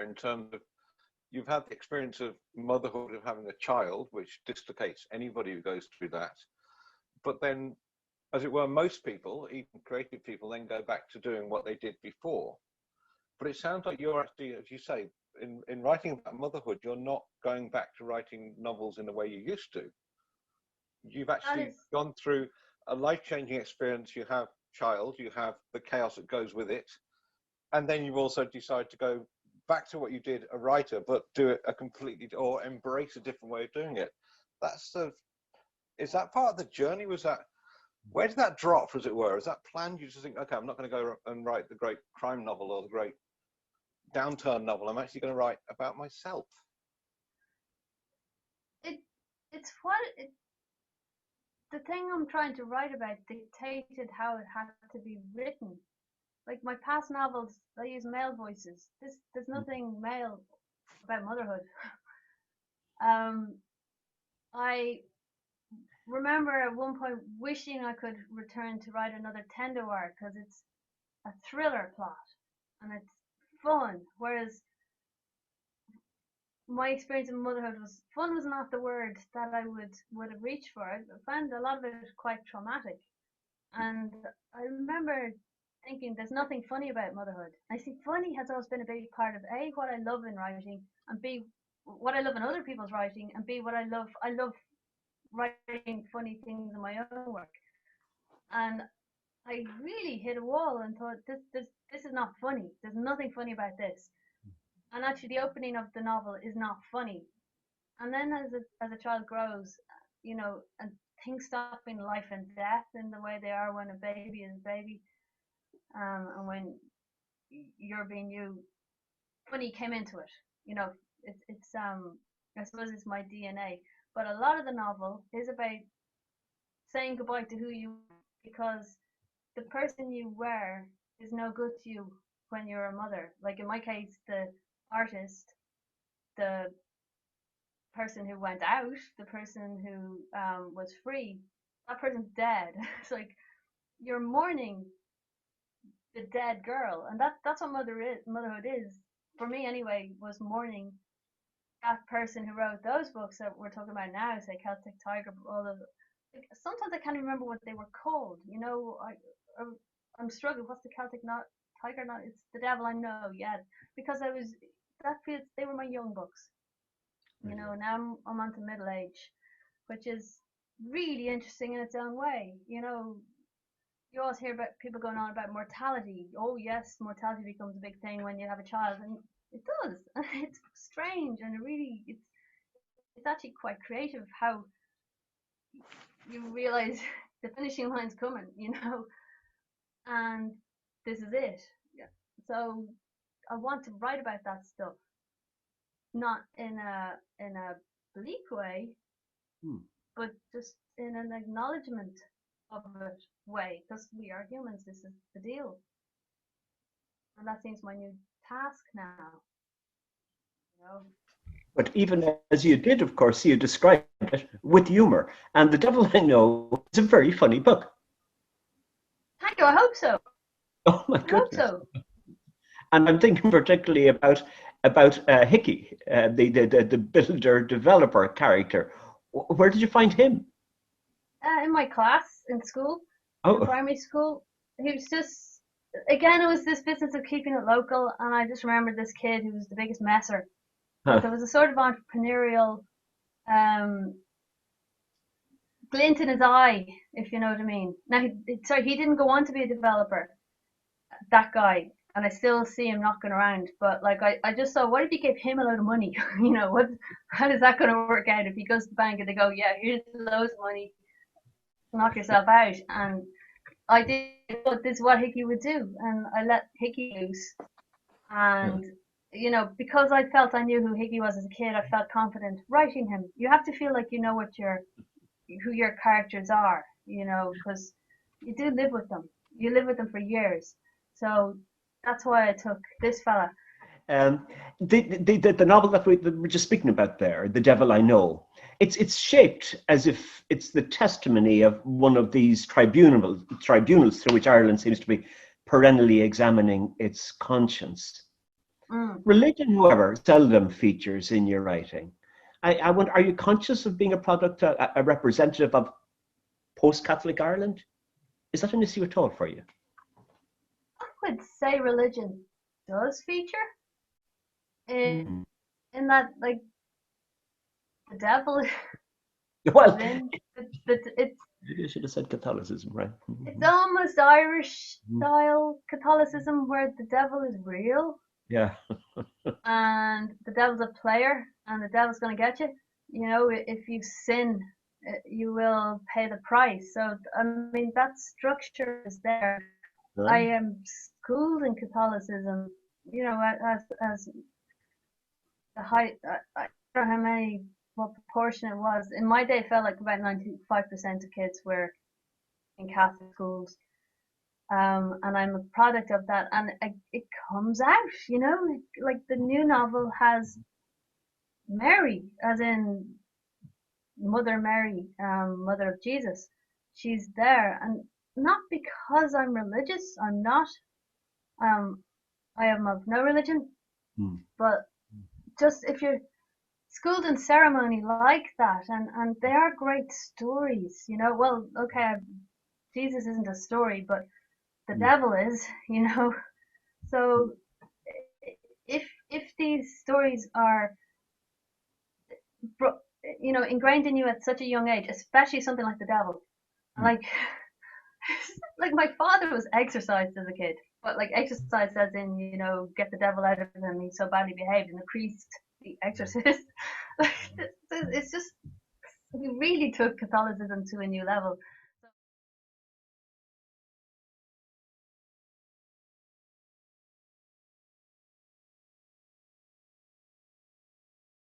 in terms of you've had the experience of motherhood, of having a child, which dislocates anybody who goes through that. But then, as it were, most people, even creative people, then go back to doing what they did before. But it sounds like you're actually, as you say, in writing about motherhood, you're not going back to writing novels in the way you used to. You've actually gone through a life-changing experience. You have child, you have the chaos that goes with it, and then you've also decided to go back to what you did, a writer, but do it a completely, or embrace a different way of doing it. That's is that part of the journey? Was that, where did that drop, as it were? Is that planned? You just think, okay, I'm not going to go and write the great crime novel or the great downturn novel. I'm actually going to write about myself. The thing I'm trying to write about dictated how it had to be written. Like my past novels, I use male voices. There's nothing male about motherhood. I remember at one point wishing I could return to write another Tenderwire because it's a thriller plot and it's fun. Whereas my experience in motherhood was not the word that I would have reached for. I found a lot of it quite traumatic, and I remember thinking there's nothing funny about motherhood. I think funny has always been a big part of A, what I love in writing, and B, what I love in other people's writing, and B, what I love writing funny things in my own work. And I really hit a wall and thought this is not funny. There's nothing funny about this. And actually the opening of the novel is not funny. And then as a child grows, you know, and things stop being life and death in the way they are when a baby is a baby, and when you're being you, funny came into it. You know, it's I suppose it's my DNA. But a lot of the novel is about saying goodbye to who you are, because the person you were is no good to you when you're a mother. Like in my case, the artist, the person who went out, the person who was free, that person's dead. It's like you're mourning the dead girl, and that's what motherhood is. For me anyway, was mourning that person who wrote those books that we're talking about now, say Celtic Tiger, all of like, sometimes I can't remember what they were called. You know, I'm struggling. What's the Celtic Tiger? Not it's the Devil I Know. Yeah, because they were my young books. You know, now I'm onto middle age, which is really interesting in its own way. You know, you always hear about people going on about mortality. Oh yes, mortality becomes a big thing when you have a child, and it does. It's strange, and it's actually quite creative how you realize the finishing line's coming, you know, and this is it. Yeah. So I want to write about that stuff, not in a bleak way, but just in an acknowledgement of it way, because we are humans. This is the deal, and that seems my new task now. You know. But even as you did, of course, you described it with humor. And The Devil I Know is a very funny book. Thank you. I hope so. Oh my goodness. I hope so. And I'm thinking particularly about Hickey, the builder developer character. Where did you find him? In my class in school, in primary school. He was just, again, it was this business of keeping it local, and I just remember this kid who was the biggest messer. But there was a sort of entrepreneurial glint in his eye, if you know what I mean. Now, he didn't go on to be a developer, that guy, and I still see him knocking around. But like, I just thought, what if you gave him a load of money? You know, how is that going to work out if he goes to the bank and they go, yeah, here's loads of money, knock yourself out? And I did thought this is what Hickey would do, and I let Hickey loose. And you know, because I felt I knew who Hickey was as a kid, I felt confident writing him. You have to feel like you know who your characters are, you know, because you do live with them. You live with them for years. So that's why I took this fella. The novel that we're just speaking about there, The Devil I Know, it's shaped as if it's the testimony of one of these tribunals through which Ireland seems to be perennially examining its conscience. Religion, however, seldom features in your writing. I wonder, are you conscious of being a product, a representative of post-Catholic Ireland? Is that an issue at all for you? I would say religion does feature in that, like, the devil. Well, it's you should have said Catholicism, right? It's almost Irish style Catholicism where the devil is real. Yeah. And the devil's a player, and the devil's going to get you. You know, if you sin, you will pay the price. So, I mean, that structure is there. Right. I am schooled in Catholicism, you know, as the height, I don't know what proportion it was. In my day, it felt like about 95% of kids were in Catholic schools. And I'm a product of that, and it comes out, you know, like the new novel has Mary, as in Mother Mary, Mother of Jesus. She's there, and not because I'm religious. I'm not. I am of no religion, but just if you're schooled in ceremony like that, and they are great stories, you know. Well, okay, Jesus isn't a story, but the devil is, you know. So if these stories are, you know, ingrained in you at such a young age, especially something like the devil, like like my father was exorcised as a kid, but like exorcised as in, you know, get the devil out of him, he's so badly behaved, and the priest, the exorcist. It's just, he really took Catholicism to a new level.